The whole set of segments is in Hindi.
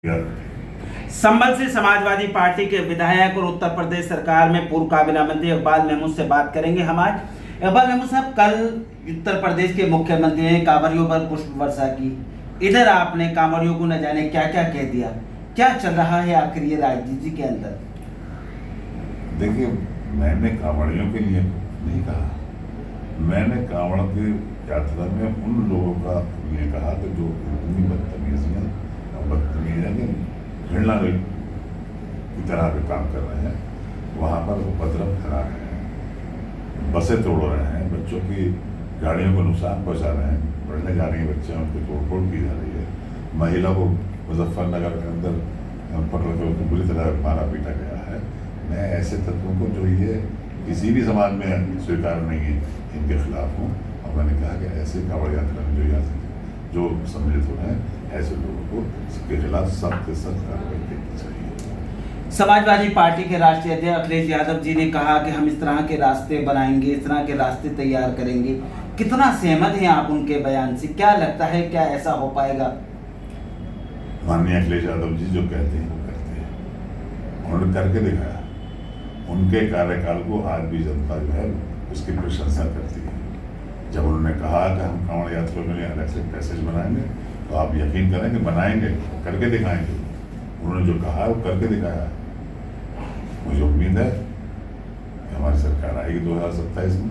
संभल से समाजवादी पार्टी के विधायक और उत्तर प्रदेश सरकार में पूर्व काबीना मंत्री इकबाल महमूद से बात करेंगे हम आज। इकबाल महमूद साहब, कल उत्तर प्रदेश के मुख्यमंत्री ने कांवरियों पर पुष्प वर्षा की। इधर आपने कांवरियों को न जाने क्या क्या कह दिया। क्या चल रहा है आखिर ये राजनीति के अंदर? देखिए, मैंने कांवड़ियों के लिए नहीं कहा, मैंने कांवड़ की यात्रा में उन लोगों का लिए कहा कि जो इतनी बदतमीजियाँ घृणा की तरह के काम कर रहे हैं, वहाँ पर उपद्रव फैला रहे हैं, बसें तोड़ रहे हैं, बच्चों की गाड़ियों को नुकसान पहुँचा रहे हैं, पढ़ने जा रही हैं बच्चे, उनकी तोड़फोड़ की जा रही है, महिला को मुजफ्फरनगर के अंदर पकड़ कर उनको बुरी तरह मारा पीटा गया है। मैं ऐसे तत्वों को जो ये किसी भी समाज में स्वीकार नहीं है, इनके खिलाफ हूँ। और मैंने कहा कि ऐसे कांवड़ यात्रा में जो सम्मिलित हो रहे हैं, ऐसे लोगों को इसके खिलाफ सख्त से सख्त कार्रवाई करनी चाहिए। समाजवादी पार्टी के राष्ट्रीय अध्यक्ष अखिलेश यादव जी ने कहा कि हम इस तरह के रास्ते बनाएंगे, इस तरह के रास्ते तैयार करेंगे। कितना सहमत हैं आप उनके बयान से? क्या लगता है, क्या ऐसा हो पाएगा? माननीय अखिलेश यादव जी जो कहते हैं वो करते हैं, उन्होंने करके दिखाया। उनके कार्यकाल को आज भी जनता जो है उसकी प्रशंसा करती है। जब उन्होंने कहा कि हम कांवड़ यात्रा में अलग से पैसेज बनाएंगे, तो आप यकीन करेंगे बनाएंगे, करके दिखाएंगे। उन्होंने जो कहा वो करके दिखाया। मुझे उम्मीद है कि हमारी सरकार आएगी 2027 में,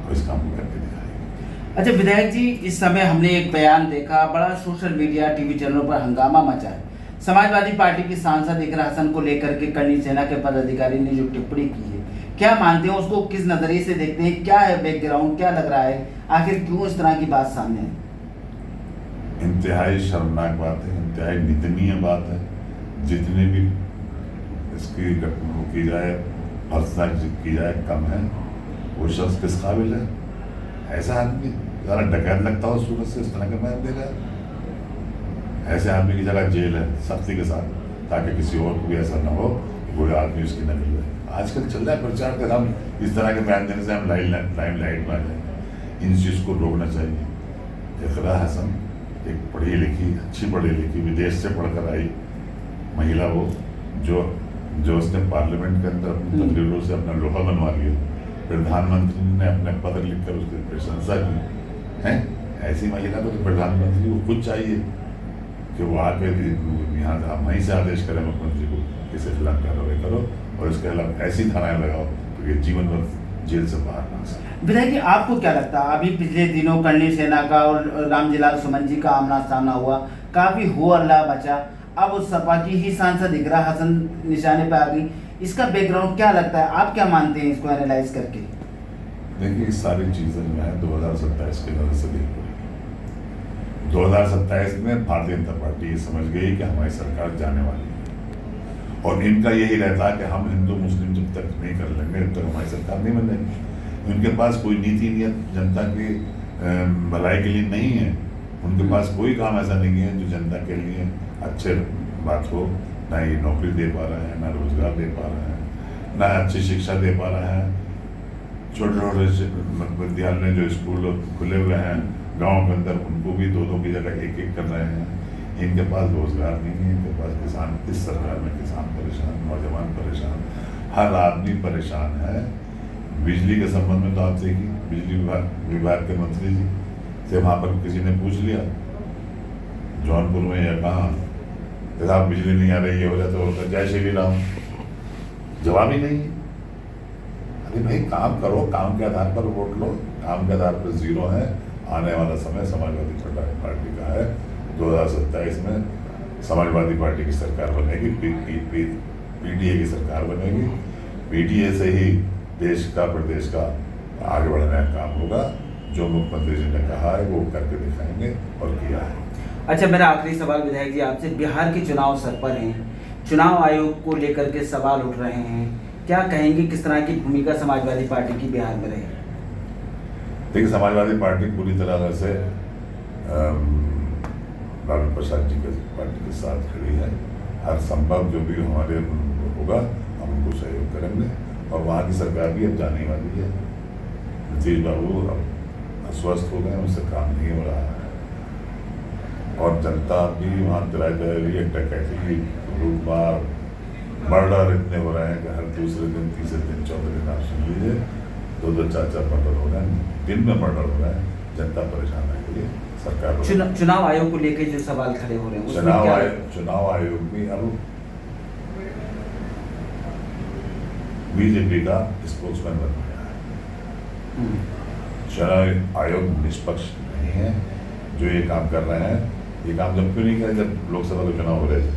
तो इस काम को करके दिखाएगी। अच्छा विधायक जी, इस समय हमने एक बयान देखा, बड़ा सोशल मीडिया टीवी चैनलों पर हंगामा मचा है। समाजवादी पार्टी की सांसद इकरा हसन को लेकर के करनी सेना के पदाधिकारी ने जो टिप्पणी की है, क्या मानते हैं उसको? किस नजरिए से देखते हैं? क्या है बैकग्राउंड, क्या लग रहा है? आखिर क्यों इस तरह की बात सामने है? इंतहाई शर्मनाक बात है, इंतहाई निंदनीय बात है। जितने भी इसकी की जाए, भर्त्सना की जाए, कम है। वो शख्स किस काबिल है? ऐसा आदमी ज़रा डकैत लगता हो सूरत से इस तरह का बयान देगा। ऐसे आदमी की जगह जेल है सख्ती के साथ, ताकि किसी और को भी ऐसा ना हो कि कोई आदमी उसकी नकल है। आजकल चल रहा है प्रचार का, हम इस तरह के बयान देने से हम लाइमलाइट में आ जाएंगे। इन चीज़ को रोकना चाहिए। इकरा हसन एक पढ़ी लिखी, अच्छी पढ़ी लिखी, विदेश से पढ़कर आई महिला, वो जो उसने पार्लियामेंट के अंदर अपनी तकरीरों से अपना लोहा बनवा लिया। प्रधानमंत्री ने अपने पत्र लिखकर उसकी प्रशंसा की है। ऐसी महिला को तो प्रधानमंत्री को खुद चाहिए कि वो आके यहाँ वहीं से आदेश करें मुख्यमंत्री को, इसके खिलाफ कार्रवाई करो और इसके खिलाफ ऐसी धाराएं लगाओ तो ये जीवन भर जेल से बाहर ना सके। विधायक जी, आपको क्या लगता है? अभी पिछले दिनों करनी सेना का और रामजिलाल सुमन जी का आमना सामना हुआ, काफी हो हल्ला मचा। अब उस सपा की ही सांसद इकरा हसन निशाने पर आ गई। इसका बैकग्राउंड क्या लगता है? आप क्या मानते हैं इसको एनालाइज करके? देखिए, इस सारी चीजें जो है 2027 के नजर से देख पड़ेगी। 2027 में भारतीय जनता पार्टी ये समझ गई कि हमारी सरकार जाने वाली है, और इनका यही रहता है कि हम हिंदू मुस्लिम जब तक नहीं कर लेंगे तब तक हमारी सरकार नहीं बनेगी। उनके पास कोई नीति नियत जनता की भलाई के लिए नहीं है। उनके पास कोई काम ऐसा नहीं है जो जनता के लिए अच्छे बात हो। ना ये नौकरी दे पा रहे हैं, ना रोजगार दे पा रहे हैं, ना अच्छी शिक्षा दे पा रहे हैं। छोटे छोटे विद्यालय जो स्कूल खुले हुए हैं गाँव के अंदर, उनको भी दो की जगह एक कर रहे हैं। इनके पास रोजगार नहीं है, इनके पास किसान, इस सरकार में किसान परेशान, नौजवान परेशान, हर आदमी परेशान है। बिजली के संबंध में तो आप देखिए, बिजली विभाग के मंत्री जी से वहाँ पर किसी ने पूछ लिया जौनपुर में या कहाँ, साहब बिजली नहीं आ रही है, हो जाता होता जय श्री राम, जवाब ही नहीं है। अरे भाई, काम करो, काम के आधार पर वोट लो। काम के आधार पर जीरो है। आने वाला समय समाजवादी पार्टी का है। 2027 में समाजवादी पार्टी की सरकार बनेगी, पीटीए की सरकार बनेगी। पीटीए से ही देश का, प्रदेश का आगे बढ़ने का काम होगा। जो मुख्यमंत्री जी ने कहा है वो करके दिखाएंगे और किया है। अच्छा, मेरा आखिरी सवाल विधायक जी आपसे, बिहार के चुनाव सर पर हैं, चुनाव आयोग को लेकर के सवाल उठ रहे हैं, क्या कहेंगे? किस तरह की भूमिका समाजवादी पार्टी की बिहार में रही? देखिए, समाजवादी पार्टी पूरी तरह से लालू प्रसाद जी के पार्टी के साथ खड़ी है। हर संभव जो भी हमारे होगा हम उनको सहयोग करेंगे। और वहाँ की सरकार भी अब जाने वाली है। नीतीश बाबू अब अस्वस्थ हो गए, उनसे काम नहीं हो रहा है। और जनता भी वहाँ तिराई दे रही है, डकैती, लूटमार, मर्डर इतने हो रहे हैं कि हर दूसरे दिन, तीसरे दिन, चौथे दिन आप सुन लीजिए 2-2, 4-4 मर्डर हो रहे हैं, दिन में मर्डर हो रहे हैं। जनता परेशान है कि सरकार चुनाव आयोग को लेकर जो सवाल खड़े हो रहे हैं उसमें क्या चुनाव आयोग भी अब बीजेपी का स्पोक्समैन बन गया है। चुनाव आयोग निष्पक्ष नहीं है। जो ये काम कर रहे हैं, ये काम जब क्यों नहीं किया जब लोकसभा के चुनाव हो रहे थे?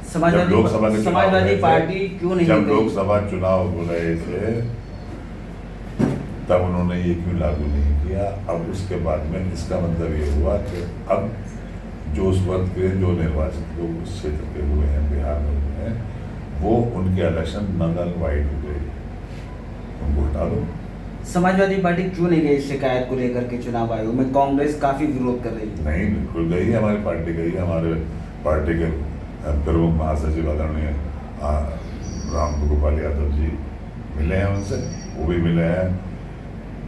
समाजवादी पार्टी क्यों नहीं, जब लोकसभा चुनाव हो रहे थे तब उन्होंने ये क्यों लागू नहीं किया? अब उसके बाद में इसका मतलब ये हुआ कि अब जो उस वक्त के जो निर्वाचित लोग उस क्षेत्र के हुए हैं, बिहार में हुए हैं, वो उनके इलेक्शन नल वाइड हो गए, उनको हटा दो। समाजवादी पार्टी क्यों नहीं गई शिकायत को लेकर के चुनाव आयोग में? कांग्रेस काफी विरोध कर रही है। नहीं, बिल्कुल गई है, हमारी पार्टी गई है। हमारे पार्टी के प्रमुख महासचिव आदरणीय राम गोपाल यादव जी मिले हैं, उनसे वो भी मिले हैं।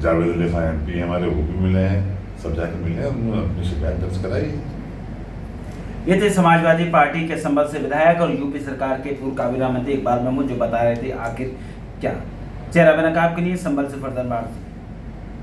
जावेद अली खान MP हमारे, वो भी मिले हैं, सब जाके मिले हैं, उन्होंने अपनी शिकायत दर्ज कराई। ये थे समाजवादी पार्टी के संबल से विधायक और यूपी सरकार के पूर्व काबीना मंत्री इकबाल महमूद, जो बता रहे थे आखिर क्या चेहरा बना आपके लिए संबल से फर्दर बात।